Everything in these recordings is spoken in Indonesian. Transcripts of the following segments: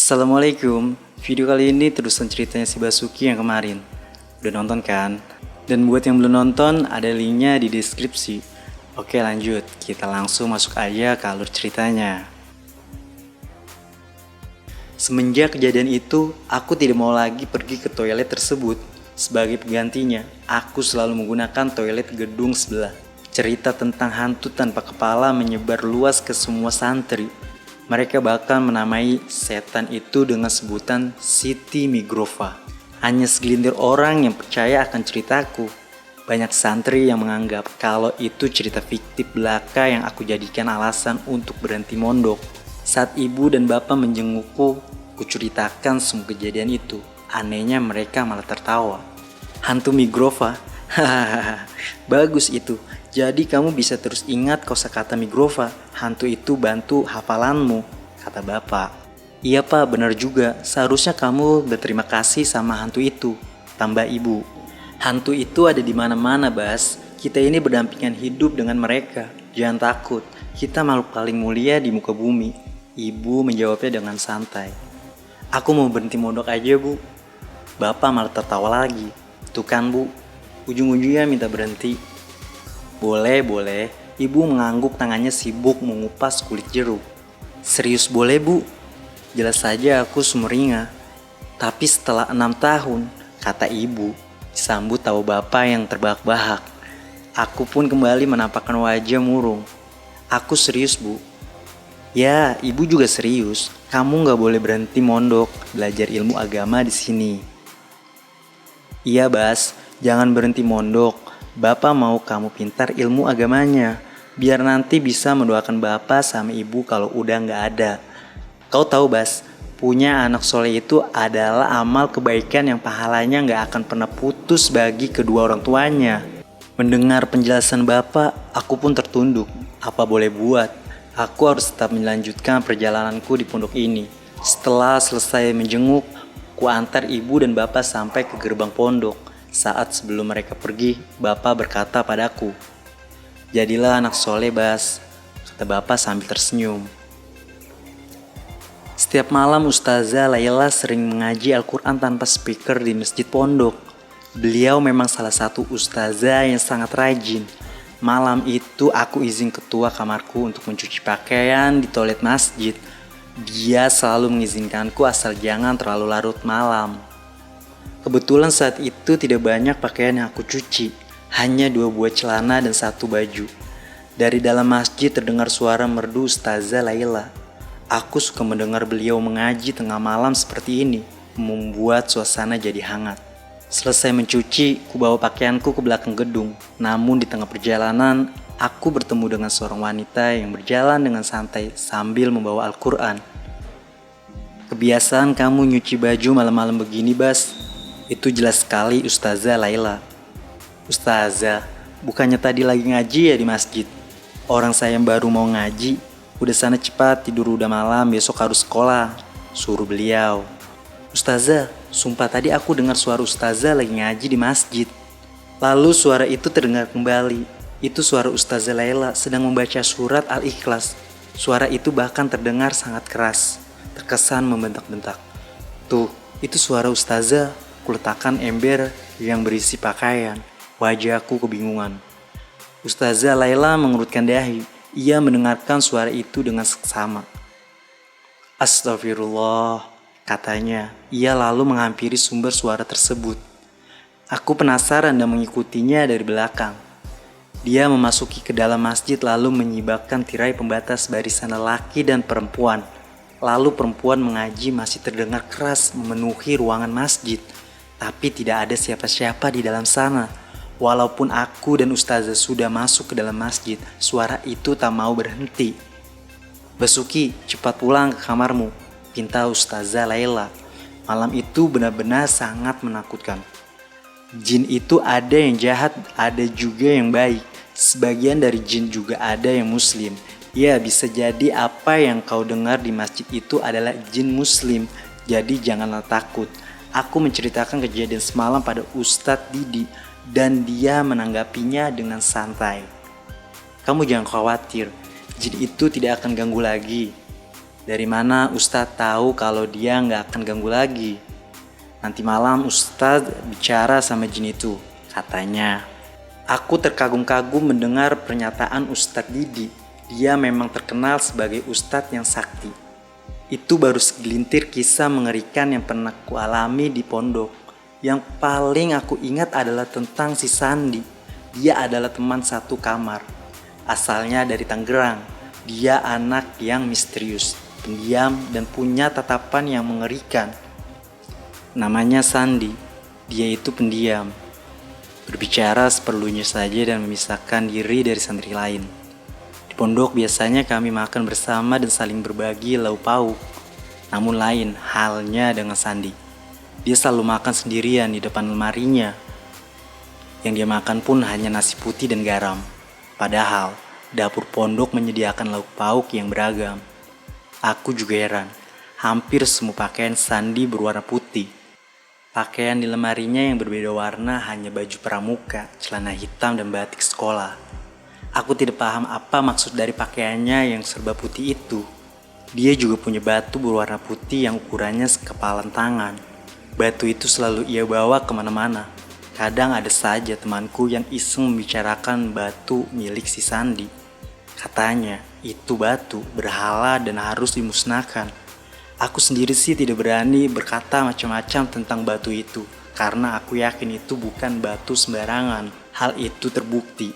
Assalamualaikum. Video kali ini terusan ceritanya si Basuki yang kemarin. Udah nonton kan? Dan buat yang belum nonton, ada linknya di deskripsi. Oke lanjut, kita langsung masuk aja ke alur ceritanya. Semenjak kejadian itu, aku tidak mau lagi pergi ke toilet tersebut. Sebagai penggantinya, aku selalu menggunakan toilet gedung sebelah. Cerita tentang hantu tanpa kepala menyebar luas ke semua santri. Mereka bahkan menamai setan itu dengan sebutan Siti Migrova. Hanya segelintir orang yang percaya akan ceritaku. Banyak santri yang menganggap kalau itu cerita fiktif belaka yang aku jadikan alasan untuk berhenti mondok. Saat ibu dan bapak menjengukku, kuceritakan semua kejadian itu. Anehnya mereka malah tertawa. Hantu Migrova? Hahaha, bagus itu. Jadi kamu bisa terus ingat kosakata Migrova. Hantu itu bantu hafalanmu, kata bapak. Iya pak, benar juga. Seharusnya kamu berterima kasih sama hantu itu, tambah ibu. Hantu itu ada di mana-mana, Bas. Kita ini berdampingan hidup dengan mereka. Jangan takut, kita makhluk paling mulia di muka bumi. Ibu menjawabnya dengan santai. Aku mau berhenti mondok aja, Bu. Bapak malah tertawa lagi. Tuh kan, Bu, ujung-ujungnya minta berhenti. Boleh. Ibu mengangguk, tangannya sibuk mengupas kulit jeruk. Serius boleh, Bu? Jelas saja aku sumringah. Tapi setelah 6 tahun, kata ibu, disambut tawa bapak yang terbahak-bahak. Aku pun kembali menampakkan wajah murung. Aku serius, Bu. Ya, ibu juga serius. Kamu gak boleh berhenti mondok, belajar ilmu agama di sini. Iya, Bas, jangan berhenti mondok. Bapak mau kamu pintar ilmu agamanya, biar nanti bisa mendoakan bapak sama ibu kalau udah gak ada. Kau tahu Bas, punya anak soleh itu adalah amal kebaikan yang pahalanya gak akan pernah putus bagi kedua orang tuanya. Mendengar penjelasan bapak, aku pun tertunduk. Apa boleh buat, aku harus tetap melanjutkan perjalananku di pondok ini. Setelah selesai menjenguk, ku antar ibu dan bapak sampai ke gerbang pondok. Saat sebelum mereka pergi, bapak berkata padaku, jadilah anak soleh Bas, kata bapak sambil tersenyum. Setiap malam Ustazah Laila sering mengaji Al-Quran tanpa speaker di masjid pondok. Beliau memang salah satu ustazah yang sangat rajin. Malam itu aku izin ketua kamarku untuk mencuci pakaian di toilet masjid. Dia selalu mengizinkanku asal jangan terlalu larut malam. Kebetulan saat itu tidak banyak pakaian yang aku cuci, hanya 2 buah celana dan 1 baju. Dari dalam masjid terdengar suara merdu Ustazah Laila. Aku suka mendengar beliau mengaji tengah malam seperti ini, membuat suasana jadi hangat. Selesai mencuci, ku bawa pakaianku ke belakang gedung. Namun di tengah perjalanan, aku bertemu dengan seorang wanita yang berjalan dengan santai sambil membawa Al-Quran. Kebiasaan kamu nyuci baju malam-malam begini, Bas? Itu jelas sekali Ustazah Laila. Ustazah, bukannya tadi lagi ngaji ya di masjid? Orang saya yang baru mau ngaji. Udah sana cepat, tidur udah malam, besok harus sekolah, suruh beliau. Ustazah, sumpah tadi aku dengar suara Ustazah lagi ngaji di masjid. Lalu suara itu terdengar kembali. Itu suara Ustazah Laila sedang membaca surat Al-Ikhlas. Suara itu bahkan terdengar sangat keras, terkesan membentak-bentak. Tuh, itu suara Ustazah. Kuletakkan ember yang berisi pakaian. Wajahku kebingungan. Ustazah Laila mengerutkan dahi. Ia mendengarkan suara itu dengan seksama. Astagfirullah, katanya. Ia lalu menghampiri sumber suara tersebut. Aku penasaran dan mengikutinya dari belakang. Dia memasuki ke dalam masjid lalu menyibakkan tirai pembatas barisan lelaki dan perempuan. Lalu perempuan mengaji masih terdengar keras memenuhi ruangan masjid. Tapi tidak ada siapa-siapa di dalam sana. Walaupun aku dan Ustazah sudah masuk ke dalam masjid, suara itu tak mau berhenti. Basuki, cepat pulang ke kamarmu, pinta Ustazah Laila. Malam itu benar-benar sangat menakutkan. Jin itu ada yang jahat, ada juga yang baik. Sebagian dari jin juga ada yang muslim. Ya, bisa jadi apa yang kau dengar di masjid itu adalah jin muslim. Jadi janganlah takut. Aku menceritakan kejadian semalam pada Ustadz Didi dan dia menanggapinya dengan santai. Kamu jangan khawatir, jin itu tidak akan ganggu lagi. Dari mana Ustadz tahu kalau dia nggak akan ganggu lagi? Nanti malam Ustadz bicara sama jin itu, katanya. Aku terkagum-kagum mendengar pernyataan Ustadz Didi. Dia memang terkenal sebagai Ustadz yang sakti. Itu baru segelintir kisah mengerikan yang pernah kualami di pondok. Yang paling aku ingat adalah tentang si Sandi. Dia adalah teman satu kamar. Asalnya dari Tangerang. Dia anak yang misterius, pendiam, dan punya tatapan yang mengerikan. Namanya Sandi. Dia itu pendiam. Berbicara seperlunya saja dan memisahkan diri dari santri lain. Di pondok biasanya kami makan bersama dan saling berbagi lauk pauk. Namun lain halnya dengan Sandi. Dia selalu makan sendirian di depan lemarinya. Yang dia makan pun hanya nasi putih dan garam. Padahal dapur pondok menyediakan lauk pauk yang beragam. Aku juga heran. Hampir semua pakaian Sandi berwarna putih. Pakaian di lemarinya yang berbeda warna hanya baju pramuka, celana hitam, dan batik sekolah. Aku tidak paham apa maksud dari pakaiannya yang serba putih itu. Dia juga punya batu berwarna putih yang ukurannya sekepalan tangan. Batu itu selalu ia bawa kemana-mana. Kadang ada saja temanku yang iseng membicarakan batu milik si Sandi. Katanya itu batu berhala dan harus dimusnahkan. Aku sendiri sih tidak berani berkata macam-macam tentang batu itu, karena aku yakin itu bukan batu sembarangan. Hal itu terbukti.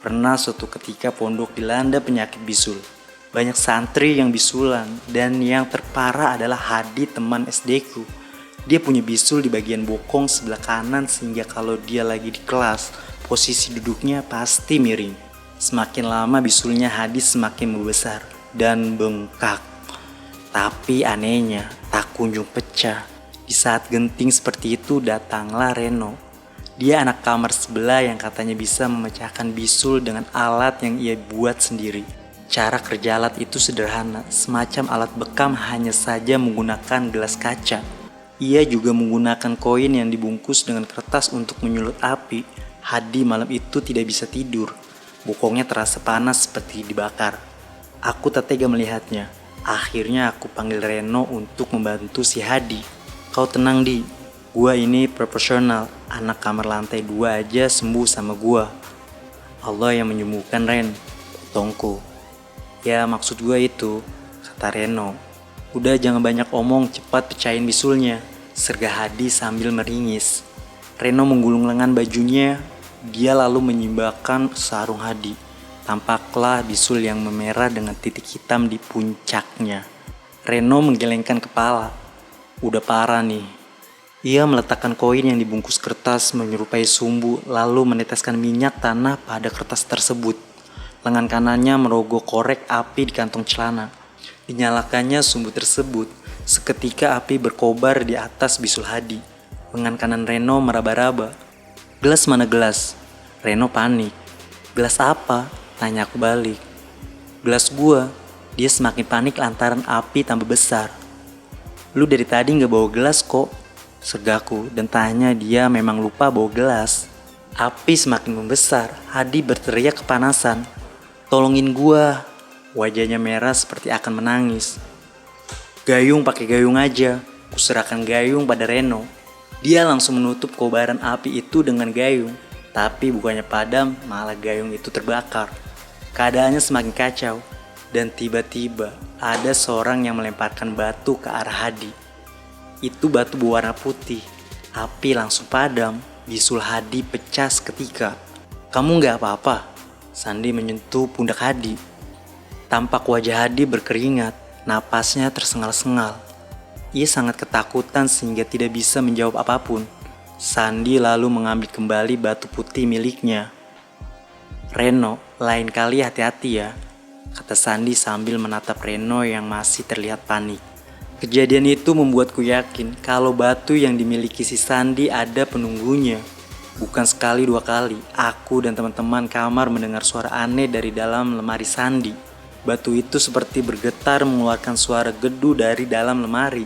Pernah suatu ketika pondok dilanda penyakit bisul. Banyak santri yang bisulan, dan yang terparah adalah Hadi, teman SD-ku. Dia punya bisul di bagian bokong sebelah kanan sehingga kalau dia lagi di kelas, posisi duduknya pasti miring. Semakin lama bisulnya Hadi semakin membesar dan bengkak. Tapi anehnya, tak kunjung pecah. Di saat genting seperti itu datanglah Reno. Dia anak kamar sebelah yang katanya bisa memecahkan bisul dengan alat yang ia buat sendiri. Cara kerja alat itu sederhana, semacam alat bekam hanya saja menggunakan gelas kaca. Ia juga menggunakan koin yang dibungkus dengan kertas untuk menyulut api. Hadi malam itu tidak bisa tidur. Bokongnya terasa panas seperti dibakar. Aku tak tega melihatnya. Akhirnya aku panggil Reno untuk membantu si Hadi. Kau tenang Di, gua ini profesional. Anak kamar lantai 2 aja sembuh sama gua. Allah yang menyembuhkan Ren, potongku. Ya maksud gua itu, kata Reno. Udah jangan banyak omong, cepat pecahin bisulnya, serga Hadi sambil meringis. Reno menggulung lengan bajunya, dia lalu menyimbahkan sarung Hadi. Tampaklah bisul yang memerah dengan titik hitam di puncaknya. Reno menggelengkan kepala. Udah parah nih. Ia meletakkan koin yang dibungkus kertas menyerupai sumbu lalu meneteskan minyak tanah pada kertas tersebut. Lengan kanannya merogoh korek api di kantong celana. Dinyalakannya sumbu tersebut. Seketika api berkobar di atas bisul Hadi. Lengan kanan Reno meraba-raba. Gelas mana gelas? Reno panik. Gelas apa? Tanya aku balik. Gelas gua. Dia semakin panik lantaran api tambah besar. Lu dari tadi gak bawa gelas kok, sergaku, dan tanya dia memang lupa bawa gelas. Api semakin membesar. Hadi berteriak kepanasan. Tolongin gua. Wajahnya merah seperti akan menangis. Gayung pakai gayung aja. Kuserahkan gayung pada Reno. Dia langsung menutup kobaran api itu dengan gayung. Tapi bukannya padam, malah gayung itu terbakar. Keadaannya semakin kacau. Dan tiba-tiba ada seorang yang melemparkan batu ke arah Hadi. Itu batu berwarna putih. Api langsung padam. Bisul Hadi pecah seketika. Kamu gak apa-apa? Sandi menyentuh pundak Hadi. Tampak wajah Hadi berkeringat. Napasnya tersengal-sengal. Ia sangat ketakutan sehingga tidak bisa menjawab apapun. Sandi lalu mengambil kembali batu putih miliknya. Reno, lain kali hati-hati ya, kata Sandi sambil menatap Reno yang masih terlihat panik. Kejadian itu membuatku yakin kalau batu yang dimiliki si Sandi ada penunggunya. Bukan sekali dua kali, aku dan teman-teman kamar mendengar suara aneh dari dalam lemari Sandi. Batu itu seperti bergetar mengeluarkan suara gedu dari dalam lemari.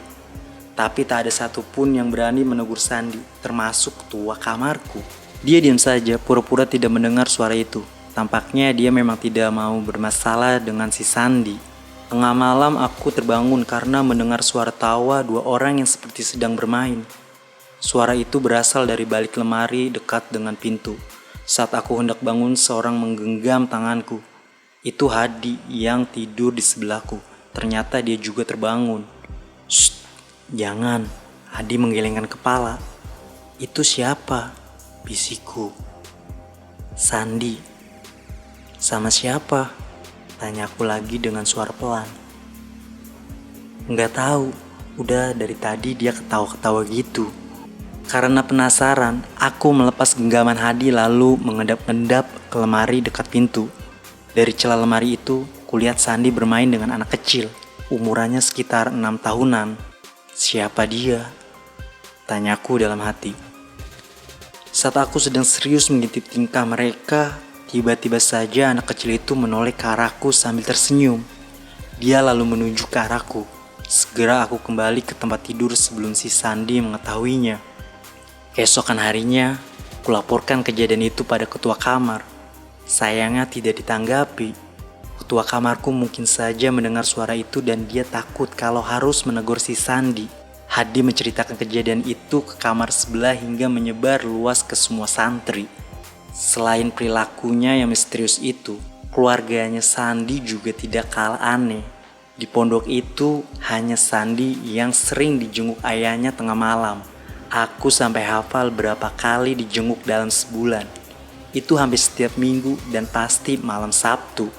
Tapi tak ada satupun yang berani menegur Sandi, termasuk ketua kamarku. Dia diam saja, pura-pura tidak mendengar suara itu. Tampaknya dia memang tidak mau bermasalah dengan si Sandi. Tengah malam aku terbangun karena mendengar suara tawa dua orang yang seperti sedang bermain. Suara itu berasal dari balik lemari dekat dengan pintu. Saat aku hendak bangun, seorang menggenggam tanganku. Itu Hadi yang tidur di sebelahku. Ternyata dia juga terbangun. "Shh, jangan." Hadi menggelengkan kepala. "Itu siapa?" bisikku. "Sandi." "Sama siapa?" tanyaku lagi dengan suara pelan. "Nggak tahu, udah dari tadi dia ketawa-ketawa gitu." Karena penasaran, aku melepas genggaman Hadi lalu mengendap-endap ke lemari dekat pintu. Dari celah lemari itu, kulihat Sandi bermain dengan anak kecil, umurannya sekitar 6 tahunan. "Siapa dia?" tanyaku dalam hati. Saat aku sedang serius mengintip tingkah mereka, tiba-tiba saja anak kecil itu menoleh ke arahku sambil tersenyum. Dia lalu menuju ke arahku. Segera aku kembali ke tempat tidur sebelum si Sandi mengetahuinya. Keesokan harinya, kulaporkan kejadian itu pada ketua kamar. Sayangnya tidak ditanggapi. Ketua kamarku mungkin saja mendengar suara itu dan dia takut kalau harus menegur si Sandi. Hadi menceritakan kejadian itu ke kamar sebelah hingga menyebar luas ke semua santri. Selain perilakunya yang misterius itu, keluarganya Sandi juga tidak kalah aneh. Di pondok itu hanya Sandi yang sering dijenguk ayahnya tengah malam. Aku sampai hafal berapa kali dijenguk dalam sebulan. Itu hampir setiap minggu dan pasti malam Sabtu.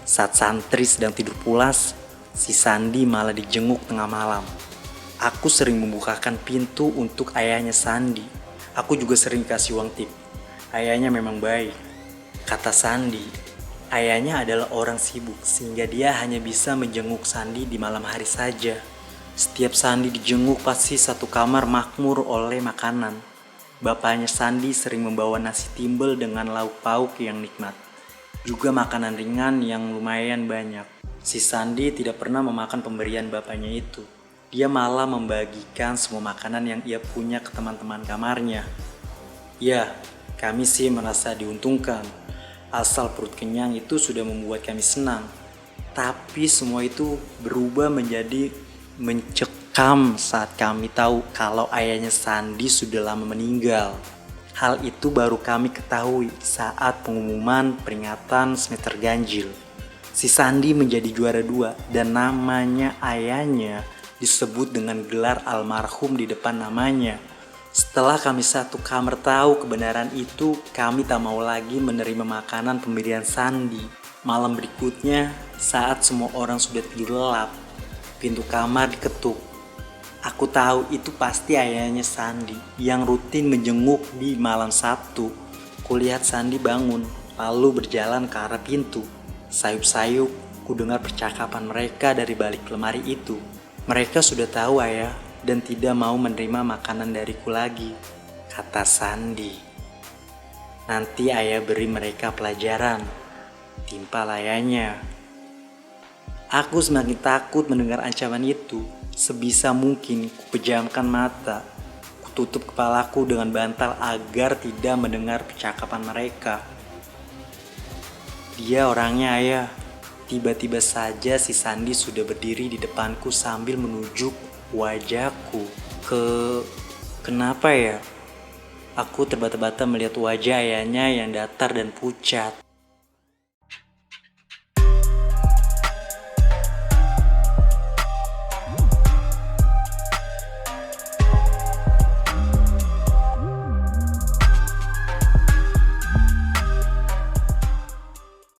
Saat santri sedang tidur pulas, si Sandi malah dijenguk tengah malam. Aku sering membukakan pintu untuk ayahnya Sandi. Aku juga sering kasih uang tip. Ayahnya memang baik. Kata Sandi, ayahnya adalah orang sibuk sehingga dia hanya bisa menjenguk Sandi di malam hari saja. Setiap Sandi dijenguk pasti satu kamar makmur oleh makanan. Bapaknya Sandi sering membawa nasi timbel dengan lauk pauk yang nikmat. Juga makanan ringan yang lumayan banyak. Si Sandi tidak pernah memakan pemberian bapaknya itu. Dia malah membagikan semua makanan yang ia punya ke teman-teman kamarnya. Ya, kami sih merasa diuntungkan. Asal perut kenyang itu sudah membuat kami senang. Tapi semua itu berubah menjadi mencekam saat kami tahu kalau ayahnya Sandi sudah lama meninggal. Hal itu baru kami ketahui saat pengumuman peringatan semester ganjil. Si Sandi menjadi juara 2 dan namanya ayahnya disebut dengan gelar almarhum di depan namanya. Setelah kami satu kamar tahu kebenaran itu, kami tak mau lagi menerima makanan pemberian Sandi. Malam berikutnya, saat semua orang sudah tidur lelap, pintu kamar diketuk. Aku tahu itu pasti ayahnya Sandi yang rutin menjenguk di malam Sabtu. Kulihat Sandi bangun, lalu berjalan ke arah pintu. Sayup-sayup, ku dengar percakapan mereka dari balik lemari itu. Mereka sudah tahu ayah dan tidak mau menerima makanan dariku lagi, kata Sandi. Nanti ayah beri mereka pelajaran, timpal ayahnya. Aku semakin takut mendengar ancaman itu. Sebisa mungkin ku pejamkan mata. Ku tutup kepalaku dengan bantal agar tidak mendengar percakapan mereka. Dia orangnya ayah. Tiba-tiba saja si Sandi sudah berdiri di depanku sambil menunjuk wajahku. Kenapa ya? Aku terbata-bata melihat wajah ayahnya yang datar dan pucat.